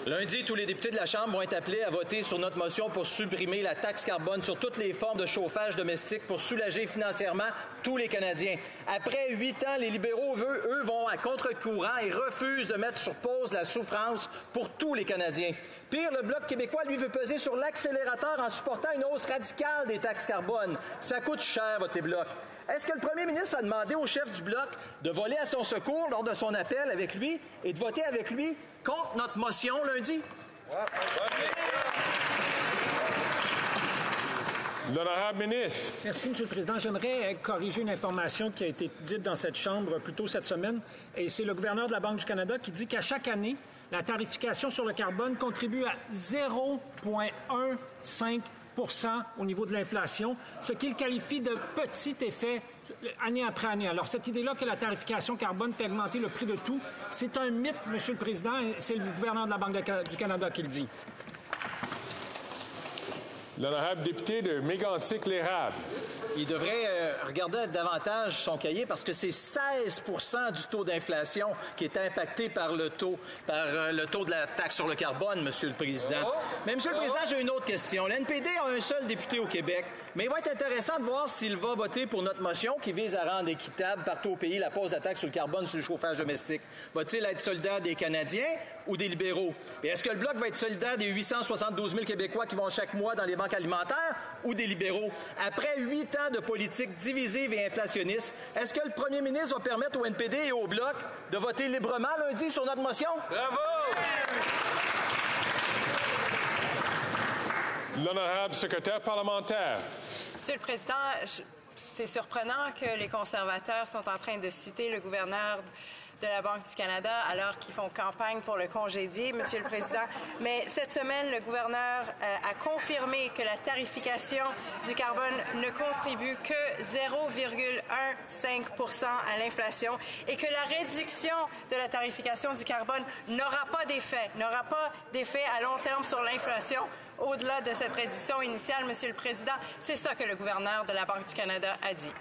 Lundi, tous les députés de la Chambre vont être appelés à voter sur notre motion pour supprimer la taxe carbone sur toutes les formes de chauffage domestique pour soulager financièrement tous les Canadiens. Après 8 ans, les libéraux, eux, vont à contre-courant et refusent de mettre sur pause la souffrance pour tous les Canadiens. Pire, le Bloc québécois, lui, veut peser sur l'accélérateur en supportant une hausse radicale des taxes carbone. Ça coûte cher, voter Bloc. Est-ce que le premier ministre a demandé au chef du Bloc de voler à son secours lors de son appel avec lui et de voter avec lui contre notre motion lundi? L'honorable ministre. Merci, M. le Président. J'aimerais corriger une information qui a été dite dans cette Chambre plus tôt cette semaine. Et c'est le gouverneur de la Banque du Canada qui dit qu'à chaque année, la tarification sur le carbone contribue à 0,15 au niveau de l'inflation, ce qu'il qualifie de petit effet année après année. Alors, cette idée-là que la tarification carbone fait augmenter le prix de tout, c'est un mythe, M. le Président, et c'est le gouverneur de la Banque du Canada qui le dit. L'honorable député de Mégantic-l'Érable. Il devrait regarder davantage son cahier parce que c'est 16 du taux d'inflation qui est impacté par le taux de la taxe sur le carbone, Monsieur le Président. Mais Monsieur le Président, j'ai une autre question. L'NPD a un seul député au Québec, mais il va être intéressant de voir s'il va voter pour notre motion qui vise à rendre équitable partout au pays la pose de la taxe sur le carbone sur le chauffage domestique. Va-t-il être solidaire des Canadiens ou des libéraux? Et est-ce que le Bloc va être solidaire des 872 000 Québécois qui vont chaque mois dans les banques alimentaires ou des libéraux? Après 8 ans de politique divisive et inflationniste, est-ce que le premier ministre va permettre au NPD et au Bloc de voter librement lundi sur notre motion? Bravo! L'honorable secrétaire parlementaire. Monsieur le Président, c'est surprenant que les conservateurs sont en train de citer le gouverneur de la Banque du Canada alors qu'ils font campagne pour le congédier, Monsieur le Président. Mais cette semaine, le gouverneur a confirmé que la tarification du carbone ne contribue que 0,15 à l'inflation et que la réduction de la tarification du carbone n'aura pas d'effet à long terme sur l'inflation. Au-delà de cette réduction initiale, Monsieur le Président, c'est ça que le gouverneur de la Banque du Canada a dit.